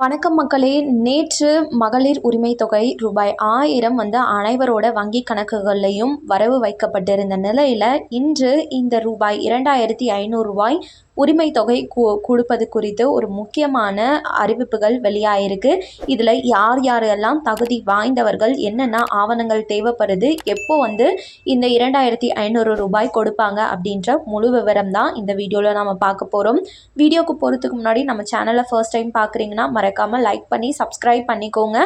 வணக்கம் மக்களே. நேற்று மகளிர் உரிமை தொகை ரூபாய் 1000 அனைவரோட வங்கி கணக்குகள்லையும் வரவு வைக்கப்பட்டிருந்த நிலையில் இன்று இந்த ரூபாய் 2500 உரிமை தொகை கொடுப்பது குறித்து ஒரு முக்கியமான அறிவிப்புகள் வெளியாயிருக்கு. இதில் யார் யாரெல்லாம் தகுதி வாய்ந்தவர்கள், என்னென்ன ஆவணங்கள் தேவைப்படுது, எப்போ இந்த 2500 கொடுப்பாங்க அப்படின்ற முழு விவரம் தான் இந்த வீடியோவில் நம்ம பார்க்க போகிறோம். வீடியோக்கு போகிறதுக்கு முன்னாடி நம்ம சேனலை ஃபர்ஸ்ட் டைம் பார்க்குறீங்கன்னா மறக்காமல் லைக் பண்ணி சப்ஸ்கிரைப் பண்ணிக்கோங்க.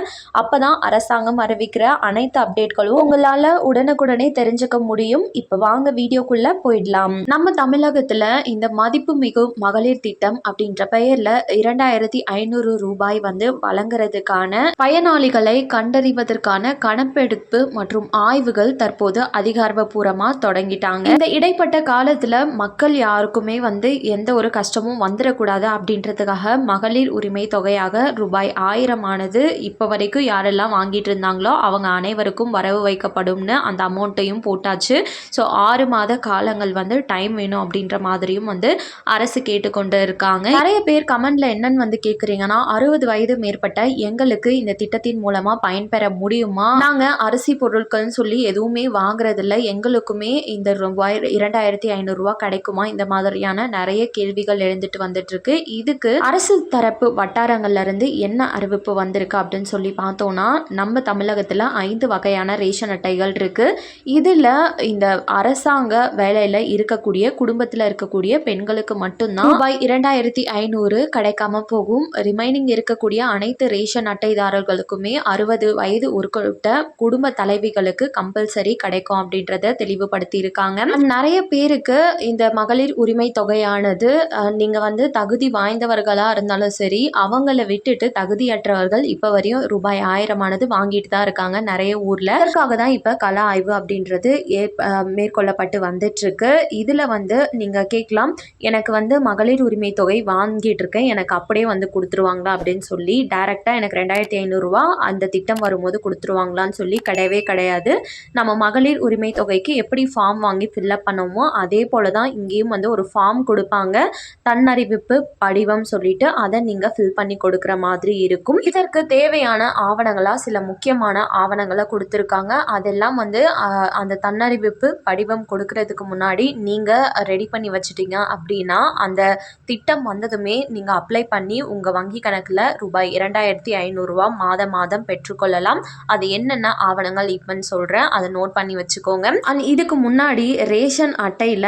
அப்போ தான் அரசாங்கம் அறிவிக்கிற அனைத்து அப்டேட்களும் உங்களால் உடனுக்குடனே தெரிஞ்சுக்க முடியும். இப்போ வாங்க வீடியோக்குள்ளே போயிடலாம். நம்ம தமிழகத்தில் இந்த மதிப்பு மிகு மகளிர் திட்டம் அப்படின்ற பெயர்ல 2500 வழங்குறதுக்கான பயனாளிகளை கண்டறிவதற்கான கணக்கெடுப்பு மற்றும் ஆய்வுகள் தற்போது அதிகாரப்பூர்வமா தொடங்கிட்டாங்க. இந்த இடைப்பட்ட காலத்துல மக்கள் யாருக்குமே எந்த ஒரு கஷ்டமும் வந்துடக்கூடாது அப்படின்றதுக்காக மகளிர் உரிமை தொகையாக ரூபாய் 1000 இப்ப வரைக்கும் யாரெல்லாம் வாங்கிட்டு இருந்தாங்களோ அவங்க அனைவருக்கும் வரவு வைக்கப்படும்னு அந்த அமௌண்ட்டையும் போட்டாச்சு. ஸோ 6 மாத காலங்கள் டைம் வேணும் அப்படின்ற மாதிரியும் அரசு கேட்டுக்கொண்டு இருக்காங்க. நிறைய பேர் கமெண்ட்ல என்னன்னு கேக்குறீங்கன்னா, 60 வயது மேற்பட்ட எங்களுக்கு இந்த திட்டத்தின் மூலமா பயன்பெற முடியுமா? நாங்க அரிசி பொருட்கள்னு சொல்லி எதுவுமே வாங்குறதில்ல, எங்களுக்குமே இந்த ரூபாய் 2500 கிடைக்குமா? இந்த மாதிரியான நிறைய கேள்விகள் எழுந்துட்டு வந்துட்டு இருக்கு. இதுக்கு அரசு தரப்பு வட்டாரங்கள்ல இருந்து என்ன அறிவிப்பு வந்திருக்கு அப்படின்னு சொல்லி பார்த்தோம்னா, நம்ம தமிழகத்துல 5 வகையான ரேஷன் அட்டைகள் இருக்கு. இதுல இந்த அரசாங்க வேலையில இருக்கக்கூடிய குடும்பத்துல இருக்கக்கூடிய பெண்களுக்கு மட்டும்தான் ரூபாய் 2500 கிடைக்காம போகும். ரிமைனிங் இருக்கக்கூடிய அனைத்து ரேஷன் அட்டைதாரர்களுக்குமே 60 வயது உட்பட்ட குடும்ப தலைவிகளுக்கு கம்பல்சரி கிடைக்கும் அப்படின்றத தெளிவுபடுத்தி இருக்காங்க. நிறைய பேருக்கு இந்த மகளிர் உரிமை தொகையானது நீங்க தகுதி வாய்ந்தவர்களா இருந்தாலும் சரி, அவங்கள விட்டுட்டு தகுதியற்றவர்கள் இப்ப வரையும் ரூபாய் 1000 வாங்கிட்டு தான் இருக்காங்க நிறைய ஊர்ல. அதற்காக தான் இப்ப கள ஆய்வு அப்படின்றது மேற்கொள்ளப்பட்டு வந்துட்டு இருக்கு. இதுல நீங்க கேட்கலாம், எனக்கு மகளிர் உரிமை தொகை வாங்கிட்டு இருக்கேன், எனக்கு அப்படியே கொடுத்துருவாங்களா அப்படின்னு சொல்லி. டைரக்டா எனக்கு 2500 அந்த திட்டம் வரும்போது கொடுத்துருவாங்களான்னு சொல்லி கிடையவே கிடையாது. நம்ம மகளிர் உரிமை தொகைக்கு எப்படி ஃபார்ம் வாங்கி ஃபில்அப் பண்ணுவோமோ அதே போல தான் இங்கேயும் ஒரு ஃபார்ம் கொடுப்பாங்க, தன்னறிவிப்பு படிவம் சொல்லிட்டு. அதை நீங்க ஃபில் பண்ணி கொடுக்குற மாதிரி இருக்கும். இதற்கு தேவையான ஆவணங்களா சில முக்கியமான ஆவணங்களை கொடுத்துருக்காங்க. அதெல்லாம் அந்த தன்னறிவிப்பு படிவம் கொடுக்கறதுக்கு முன்னாடி நீங்க ரெடி பண்ணி வச்சுட்டீங்க அப்படின்னா அந்த திட்டம் வந்ததுமே நீங்க அப்ளை பண்ணி உங்க வங்கி கணக்குல ரூபாய் 2500 மாதம் பெற்றுக்கொள்ளலாம். அது என்னென்ன ஆவணங்கள் இப்பன்னு சொல்றேன், அதை நோட் பண்ணி வச்சுக்கோங்க. இதுக்கு முன்னாடி ரேஷன் அட்டையில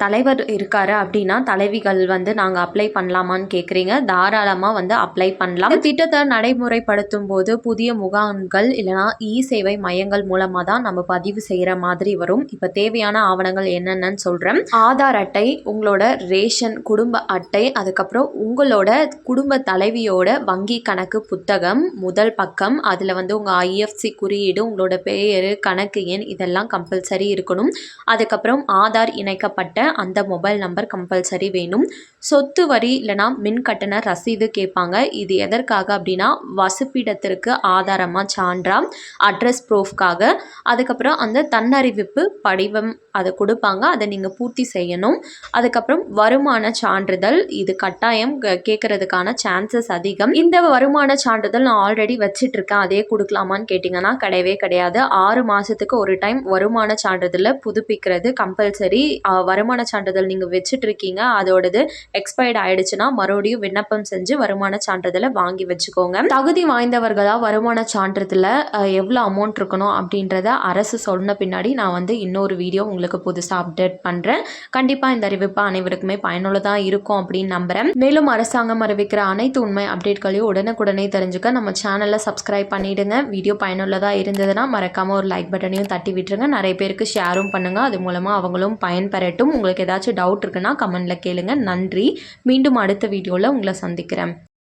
தலைவர் இருக்காரு அப்படின்னா தலைவிகள் நாங்க அப்ளை பண்ணலாமான்னு கேக்குறீங்க. தாராளமா அப்ளை பண்ணலாம். திட்டத்தை நடைமுறைப்படுத்தும் போது புதிய முகாம்கள் இல்லைனா சேவை மையங்கள் மூலமா தான் நம்ம பதிவு செய்யற மாதிரி வரும். இப்ப தேவையான ஆவணங்கள் என்னென்னு சொல்றேன். ஆதார் அட்டை, உங்களோட ரேஷன் குடும்ப அட்டை, அதுக்கப்புறம் உங்களோட குடும்ப தலைவியோட வங்கி கணக்கு புத்தகம் முதல் பக்கம், அதில் உங்கள் ஐஎஃப்சி குறியீடு, உங்களோட பெயர், கணக்கு எண் இதெல்லாம் கம்பல்சரி இருக்கணும். அதுக்கப்புறம் ஆதார் இணைக்கப்பட்ட அந்த மொபைல் நம்பர் கம்பல்சரி வேணும். சொத்து வரி இல்லைனா மின் கட்டண ரசீது கேட்பாங்க. இது எதற்காக அப்படின்னா வசிப்பிடத்திற்கு ஆதாரமாக சான்றா, அட்ரஸ் ப்ரூஃப்காக. அதுக்கப்புறம் அந்த தன்னறிவிப்பு படிவம் அதை கொடுப்பாங்க, அதை நீங்கள் பூர்த்தி செய்யணும். அதுக்கப்புறம் வருமான சான்றிதழ், இது கட்டாயம் கேட்கறதுக்கான சான்சஸ் அதிகம். இந்த வருமான சான்றிதழ் நான் ஆல்ரெடி வச்சிட்டு இருக்கேன், அதே கொடுக்கலாமான்னு கேட்டிங்கன்னா கிடையவே கிடையாது. 6 மாதத்துக்கு ஒரு டைம் வருமான சான்றிதழை புதுப்பிக்கிறது கம்பல்சரி. வருமான சான்றிதழ் நீங்கள் வச்சுட்டு இருக்கீங்க, அதோடது எக்ஸ்பயர்ட் ஆயிடுச்சுன்னா மறுபடியும் விண்ணப்பம் செஞ்சு வருமான சான்றிதழை வாங்கி வச்சுக்கோங்க. தகுதி வாய்ந்தவர்களாக வருமான சான்றிதழில் எவ்வளோ அமௌண்ட் இருக்கணும் அப்படின்றத அரசு சொன்ன பின்னாடி நான் இன்னொரு வீடியோ உங்களுக்கு புதுசாக அப்டேட் பண்ணுறேன். கண்டிப்பாக இந்த அறிவிப்பு அனைவருக்குமே பயனுள்ளதாக இருக்கும் அப்படின்னு நம்புகிறேன். மேலும் அரசாங்கம் அறிவிக்கிற அனைத்து உண்மை அப்டேட்களையும் உடனுக்குடனே தெரிஞ்சுக்க நம்ம சேனலை சப்ஸ்கிரைப் பண்ணிவிடுங்க. வீடியோ பயனுள்ளதாக இருந்ததுன்னா மறக்காமல் ஒரு லைக் பட்டனையும் தட்டி விட்டுருங்க. நிறைய பேருக்கு ஷேரும் பண்ணுங்கள், அது மூலமாக அவங்களும் பயன்பெறட்டும். உங்களுக்கு ஏதாச்சும் டவுட் இருக்குன்னா கமெண்ட்டில் கேளுங்க. நன்றி. மீண்டும் அடுத்த வீடியோவில் உங்களை சந்திக்கிறேன்.